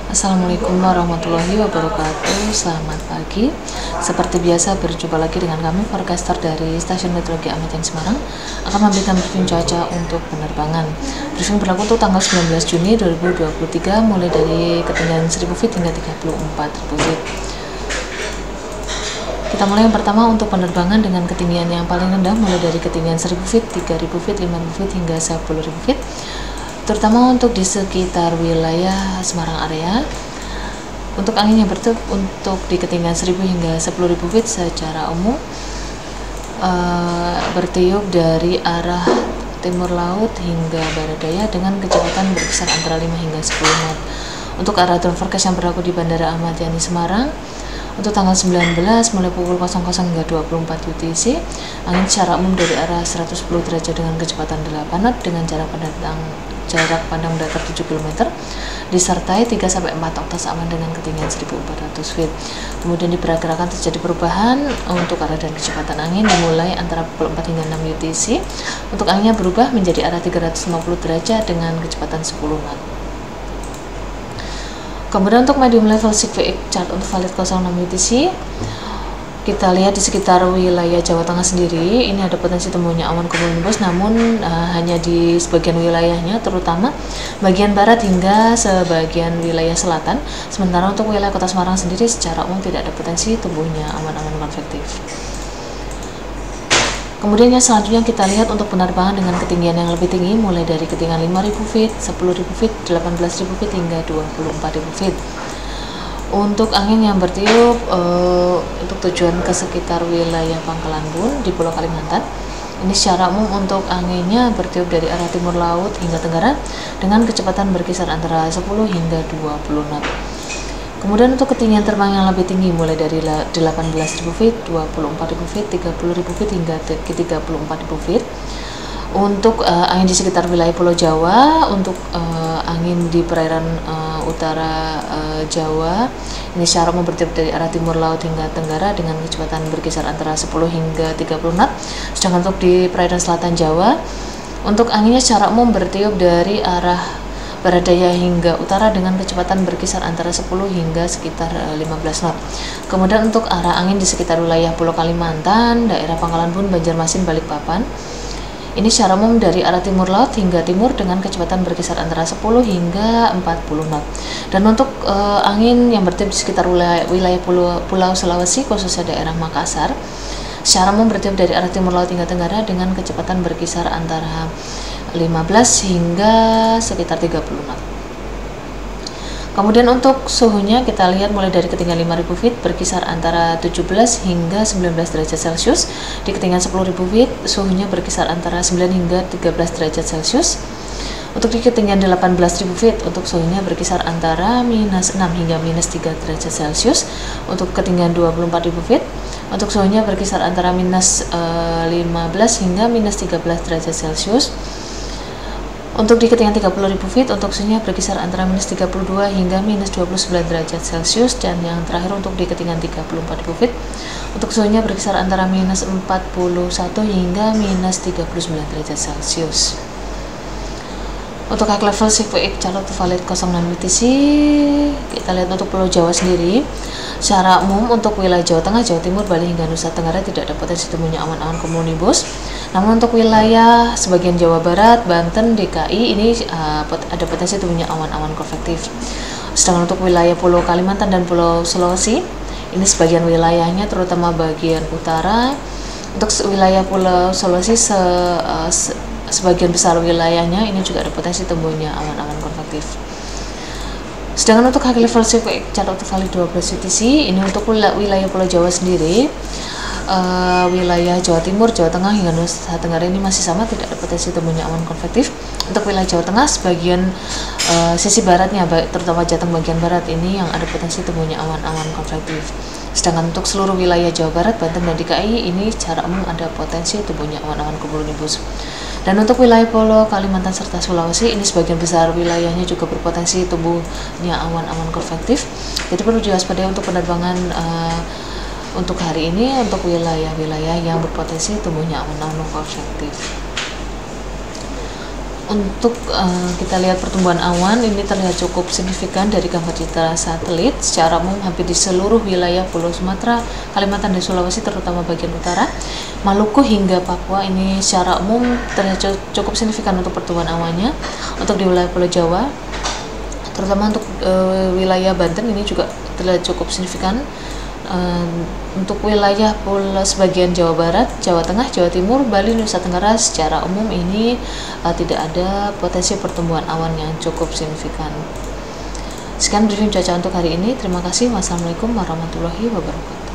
Assalamualaikum warahmatullahi wabarakatuh. Selamat pagi. Seperti biasa berjumpa lagi dengan kami forecaster dari Stasiun Meteorologi Ahmad Yani Semarang akan memberikan briefing cuaca untuk penerbangan. Briefing berlaku untuk tanggal 19 Juni 2023 mulai dari ketinggian 1000 feet hingga 34.000 feet. Kita mulai yang pertama untuk penerbangan dengan ketinggian yang paling rendah mulai dari ketinggian 1000 feet, 3000 feet, 5000 feet hingga 10.000 feet. Terutama untuk di sekitar wilayah Semarang area. Untuk angin yang bertiup untuk di ketinggian 1000 hingga 10.000 feet secara umum bertiup dari arah timur laut hingga barat daya dengan kecepatan berkisar antara 5 hingga 10 knot. Untuk arah down forecast yang berlaku di Bandara Ahmad Yani Semarang untuk tanggal 19 mulai pukul 00 hingga 24 UTC, angin secara umum dari arah 110 derajat dengan kecepatan 8 knot dengan jarak pandang datar 7 km, disertai 3-4 oktas aman dengan ketinggian 1400 feet. Kemudian diperkirakan terjadi perubahan untuk arah dan kecepatan angin dimulai antara pukul 4 hingga 6 UTC. Untuk anginnya berubah menjadi arah 350 derajat dengan kecepatan 10 knot. Kemudian untuk medium level CVX chart untuk valid 06 UTC, kita lihat di sekitar wilayah Jawa Tengah sendiri ini ada potensi temunya awan cumulonimbus, namun hanya di sebagian wilayahnya, terutama bagian barat hingga sebagian wilayah selatan. Sementara untuk wilayah Kota Semarang sendiri secara umum tidak ada potensi tumbuhnya awan-awan konvektif. Kemudian yang selanjutnya kita lihat untuk penerbangan dengan ketinggian yang lebih tinggi mulai dari ketinggian 5000 feet, 10.000 feet, 18.000 feet hingga 24.000 feet. Untuk angin yang bertiup untuk tujuan ke sekitar wilayah Pangkalan Bun di Pulau Kalimantan, ini secara umum untuk anginnya bertiup dari arah timur laut hingga tenggara dengan kecepatan berkisar antara 10 hingga 20 knot. Kemudian untuk ketinggian terbang yang lebih tinggi mulai dari 18.000 feet, 24.000 feet, 30.000 feet hingga 34.000 feet. Untuk angin di sekitar wilayah Pulau Jawa, untuk angin di perairan utara Jawa, ini secara umum bertiup dari arah timur laut hingga tenggara dengan kecepatan berkisar antara 10 hingga 30 knot. Sedangkan untuk di perairan selatan Jawa, untuk anginnya secara umum bertiup dari arah barat daya hingga utara dengan kecepatan berkisar antara 10 hingga sekitar 15 knot. Kemudian untuk arah angin di sekitar wilayah Pulau Kalimantan, daerah Pangkalan Bun, Banjarmasin, Balikpapan, ini secara umum dari arah timur laut hingga timur dengan kecepatan berkisar antara 10 hingga 40 knot. Dan untuk angin yang bertiup di sekitar wilayah Pulau Sulawesi, khususnya daerah Makassar, secara umum bertiup dari arah timur laut hingga tenggara dengan kecepatan berkisar antara 15 hingga sekitar 30 knot. Kemudian untuk suhunya kita lihat mulai dari ketinggian 5000 feet berkisar antara 17 hingga 19 derajat Celcius. Di ketinggian 10.000 feet suhunya berkisar antara 9 hingga 13 derajat Celcius. Untuk di ketinggian 18.000 feet untuk suhunya berkisar antara -6 hingga -3 derajat Celcius. Untuk ketinggian 24.000 feet untuk suhunya berkisar antara -15 hingga -13 derajat Celcius. Untuk di ketinggian 30.000 feet untuk suhunya berkisar antara -32 hingga -29 derajat Celcius. Dan yang terakhir untuk di ketinggian 34.000 feet untuk suhunya berkisar antara -41 hingga -39 derajat Celcius. Untuk high level CVX chart valid 06 UTC, kita lihat untuk Pulau Jawa sendiri. Secara umum untuk wilayah Jawa Tengah, Jawa Timur, Bali hingga Nusa Tenggara tidak ada potensi temunya awan-awan cumulonimbus. Namun untuk wilayah sebagian Jawa Barat, Banten, DKI ini ada potensi temunya awan-awan konvektif. Sedangkan untuk wilayah Pulau Kalimantan dan Pulau Sulawesi, ini sebagian wilayahnya terutama bagian utara. Untuk wilayah Pulau Sulawesi sebagian besar wilayahnya ini juga ada potensi tumbuhnya awan-awan konvektif. Sedangkan untuk high level CVX chart valid 12 UTC, ini untuk wilayah Pulau Jawa sendiri, wilayah Jawa Timur, Jawa Tengah hingga Nusa Tenggara ini masih sama, tidak ada potensi tumbuhnya awan konvektif. Untuk wilayah Jawa Tengah sebagian sisi baratnya, terutama Jateng bagian barat ini yang ada potensi tumbuhnya awan-awan konvektif. Sedangkan untuk seluruh wilayah Jawa Barat, Banten dan DKI ini secara umum ada potensi tumbuhnya awan-awan cumulonimbus. Dan untuk wilayah Pulau Kalimantan serta Sulawesi ini sebagian besar wilayahnya juga berpotensi tumbuhnya awan-awan konvektif. Jadi perlu diwaspadai untuk penerbangan untuk hari ini untuk wilayah-wilayah yang berpotensi tumbuhnya awan-awan konvektif. Untuk kita lihat pertumbuhan awan, ini terlihat cukup signifikan dari gambar citra satelit. Secara umum hampir di seluruh wilayah Pulau Sumatera, Kalimantan dan Sulawesi terutama bagian utara, Maluku hingga Papua, ini secara umum terlihat cukup signifikan untuk pertumbuhan awannya. Untuk di wilayah Pulau Jawa, terutama untuk wilayah Banten, ini juga terlihat cukup signifikan. Untuk wilayah sebagian Jawa Barat, Jawa Tengah, Jawa Timur, Bali, Nusa Tenggara, secara umum ini tidak ada potensi pertumbuhan awan yang cukup signifikan. Sekian briefing cuaca untuk hari ini. Terima kasih. Wassalamualaikum warahmatullahi wabarakatuh.